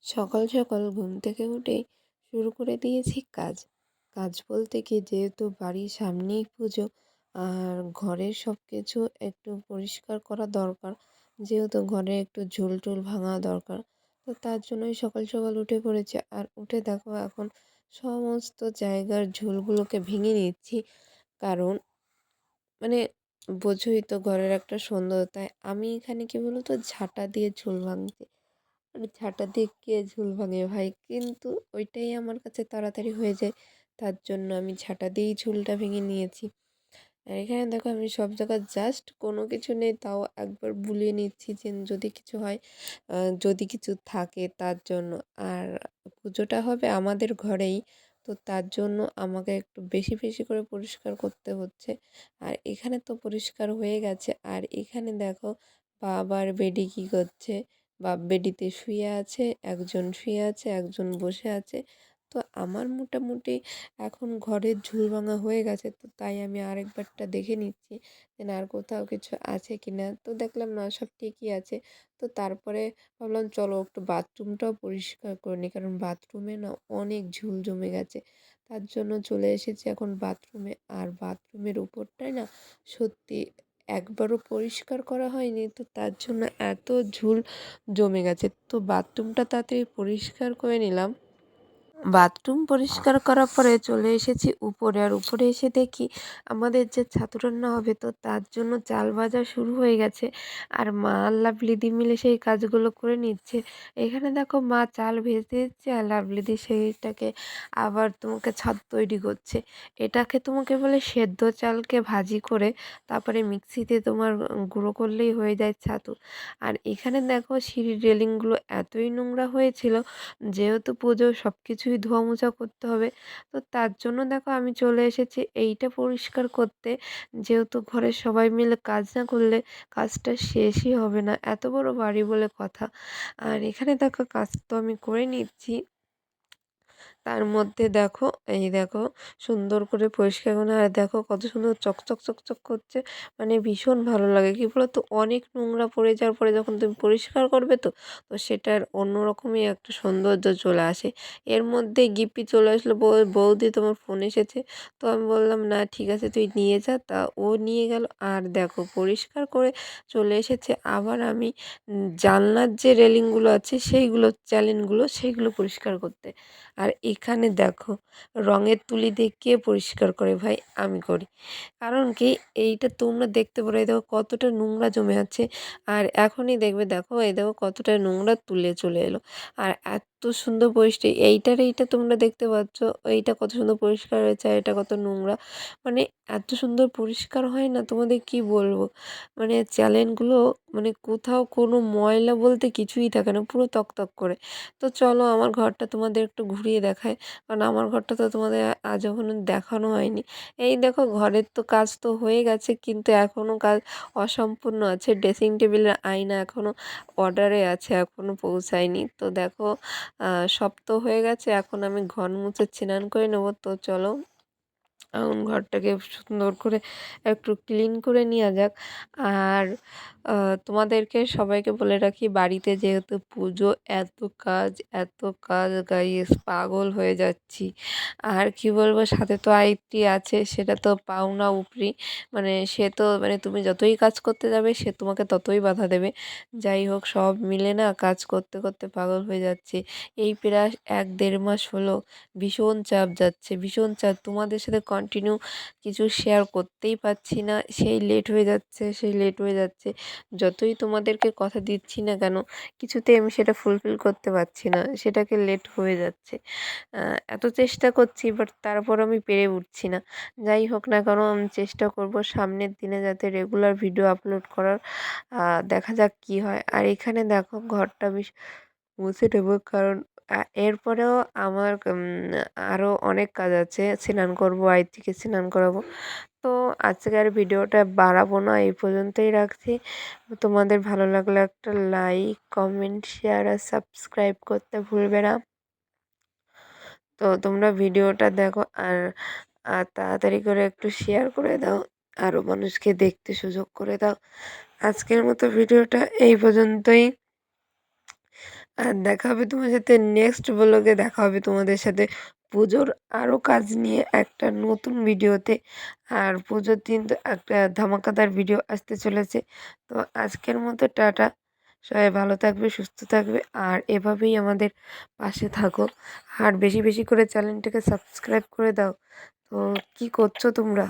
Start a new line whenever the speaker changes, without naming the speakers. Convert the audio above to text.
সকাল সকাল ঘুম থেকে উঠেই শুরু করে দিয়েছি কাজ। কাজ বলতে কি, যেহেতু বাড়ির সামনেই পুজো, আর ঘরের সব কিছু একটু পরিষ্কার করা দরকার। যেহেতু ঘরে একটু ঝুল টুল ভাঙা দরকার। তো তার জন্যই সকাল সকাল উঠে পড়েছি। আর উঠে দেখো এখন সমস্ত জায়গার ঝুলগুলোকে ভেঙে নিচ্ছি। কারণ মানে বোঝোই তো ঘরের একটা সুন্দর, তাই আমি এখানে কি বলতো ঝাঁটা দিয়ে ঝুল ভাঙছি। মানে ঝাঁটা দিয়ে কে ঝুল ভাঙে ভাই? কিন্তু ওইটাই আমার কাছে তাড়াতাড়ি হয়ে যায়। তার জন্য আমি ঝাঁটা দিয়েই ঝুলটা ভেঙে নিয়েছি। আর এখানে দেখো আমি সব জায়গায় জাস্ট কোনো কিছু নেই তাও একবার বুলিয়ে নিচ্ছি যে যদি কিছু হয়, যদি কিছু থাকে তার জন্য। আর পুজোটা হবে আমাদের ঘরেই, তো তার জন্য আমাকে একটু বেশি বেশি করে পরিষ্কার করতে হচ্ছে। আর এখানে তো পরিষ্কার হয়ে গেছে। আর এখানে দেখো বাবার বেডি কী করছে। বেডিতে শুয়ে আছে, একজন শুয়ে আছে, একজন বসে আছে। তো আমার মোটামুটি এখন ঘরের ঝুল ভাঙা হয়ে গেছে, তো তাই আমি আরেকবারটা দেখে নিচ্ছি যে না আর কোথাও কিছু আছে কি না। তো দেখলাম না, সব ঠিকই আছে। তো তারপরে ভাবলাম চলো একটু বাথরুমটাও পরিষ্কার করে নিই, কারণ বাথরুমে না অনেক ঝুল জমে গেছে। তার জন্য চলে এসেছি এখন বাথরুমে। আর বাথরুমের উপরটায় না সত্যি একবারও পরিষ্কার করা হয়নি, তো তার জন্য এত ঝুল জমে গেছে। তো বাথরুমটা তাড়াতাড়ি পরিষ্কার করে নিলাম। বাথরুম পরিষ্কার করার পরে চলে এসেছি উপরে। আর উপরে এসে দেখি আমাদের যে ছাতু রান্না হবে, তো তার জন্য চাল ভাজা শুরু হয়ে গেছে। আর মা আর লাভলিদি মিলে সেই কাজগুলো করে নিচ্ছে। এখানে দেখো মা চাল ভেজে দিচ্ছে আর লাভলিদি সেইটাকে আবার তোমাকে ছাতু তৈরি করছে। এটাকে তোমাকে বলে সেদ্ধ চালকে ভাজি করে তারপরে মিক্সিতে তোমার গুঁড়ো করলেই হয়ে যায় ছাতু। আর এখানে দেখো সিঁড়ির রেলিংগুলো এতই নোংরা হয়েছিল, যেহেতু পুজো সব কিছুই ধোয়া মোছা করতে হবে। তো তার জন্য দেখো আমি চলে এসেছি এইটা পরিষ্কার করতে। যেহেতু ঘরের সবাই মিলে কাজ না করলে কাজটা শেষই হবে না, এত বড় বাড়ি বলে কথা। আর এখানে দেখো কাজ তো আমি করে নিচ্ছি। তার মধ্যে দেখো, এই দেখো সুন্দর করে পরিষ্কার করে। আর দেখো কত সুন্দর চকচক চকচক করছে। মানে ভীষণ ভালো লাগে। কি বলো তো, অনেক নোংরা পড়ে যাওয়ার পরে যখন তুমি পরিষ্কার করবে, তো তো সেটার অন্যরকমই একটা সৌন্দর্য চলে আসে। এর মধ্যে গিপ্পি চলে আসলো, বৌদি তোমার ফোন এসেছে। তো আমি বললাম না ঠিক আছে তুই নিয়ে যা। তা ও নিয়ে গেল। আর দেখো পরিষ্কার করে চলে এসেছে। আবার আমি জানলার যে রেলিংগুলো আছে সেইগুলো, চ্যানেলগুলো সেইগুলো পরিষ্কার করতে। আর এখানে দেখো রঙের তুলি দিয়ে কে পরিষ্কার করে ভাই? আমি করি। কারণ কি, এইটা তোমরা দেখতে পারো, এই দেখো কতটা নোংরা জমে আছে। আর এখনই দেখবে, দেখো এই দেখো কতটা নোংরা তুলে চলে এলো। আর এত সুন্দর পরিষ্কার এইটা তোমরা দেখতে পাচ্ছ, এইটা কত সুন্দর পরিষ্কার হয়েছে আর এটা কত নোংরা। মানে এত সুন্দর পরিষ্কার হয় না, তোমাদের কি বলবো। মানে চ্যানেলগুলো, মানে কোথাও কোনো ময়লা বলতে কিছুই থাকে না, পুরো তকতক করে। তো চলো আমার ঘরটা তোমাদের একটু ঘুরিয়ে দেখায়, কারণ আমার ঘরটা তো তোমাদের আজ এখনো দেখানো হয়নি। এই দেখো ঘরের তো কাজ তো হয়ে গেছে, কিন্তু এখনও কাজ অসম্পূর্ণ আছে। ড্রেসিং টেবিলের আয়না এখনও অর্ডারে আছে, এখনও পৌঁছায়নি। তো দেখো সব তো হয়ে গেছে, এখন আমি ঘর মুছে স্নান করে নেবো। তো চলো এখন ঘরটাকে সুন্দর করে একটু ক্লিন করে নেওয়া যাক। আর তোমাদেরকে সবাইকে বলে রাখি, বাড়িতে যেহেতু পুজো, এত কাজ এত কাজ, গাইস পাগল হয়ে যাচ্ছি। আর কি বলবো, সাথে তো আরেকটি আছে, সেটা তো পাওনা উপরি। মানে সে তো, মানে তুমি যতই কাজ করতে যাবে সে তোমাকে ততই বাধা দেবে। যাই হোক, সব মিলে না কাজ করতে করতে পাগল হয়ে যাচ্ছি। এই প্রায় 1-1.5 মাস হলো ভীষণ চাপ যাচ্ছে, ভীষণ চাপ। তোমাদের সাথে কন্টিনিউ কিছু শেয়ার করতেই পারছি না, সেই লেট হয়ে যাচ্ছে, সেই লেট হয়ে যাচ্ছে। যতই তোমাদেরকে কথা দিচ্ছি না কেন, কিছুতেই আমি সেটা ফুলফিল করতে পারছি না, সেটাকে লেট হয়ে যাচ্ছে। এত চেষ্টা করছি, বাট তারপর আমি পেরে উঠছি না। যাই হোক না কেন, আমি চেষ্টা করব সামনের দিনে যাতে রেগুলার ভিডিও আপলোড করার। দেখা যাক কি হয়। আর এখানে দেখো ঘরটা বেশ মুছে নেবো, কারণ এরপরেও আমার আরও অনেক কাজ আছে। স্নান করবো, আইত্তিকে স্নান করাবো। তো আজকের ভিডিওটা বাড়াবো না, এই পর্যন্তই রাখছি। তোমাদের ভালো লাগলে একটা লাইক, কমেন্ট, শেয়ার আর সাবস্ক্রাইব করতে ভুলবে না। তো তোমরা ভিডিওটা দেখো আর তাড়াতাড়ি করে একটু শেয়ার করে দাও, আরও মানুষকে দেখতে সুযোগ করে দাও। আজকের মতো ভিডিওটা এই পর্যন্তই। আর দেখা হবে তোমার সাথে নেক্সট ব্লগে, দেখা হবে তোমাদের সাথে পুজোর আরও কাজ নিয়ে একটা নতুন ভিডিওতে। আর পুজোর দিন তো একটা ধামাকাদার ভিডিও আসতে চলেছে। তো আজকের মতো টাটা। সবাই ভালো থাকবে, সুস্থ থাকবে, আর এভাবেই আমাদের পাশে থাকো। আর বেশি বেশি করে চ্যানেলটাকে সাবস্ক্রাইব করে দাও। তো কী করছো তোমরা?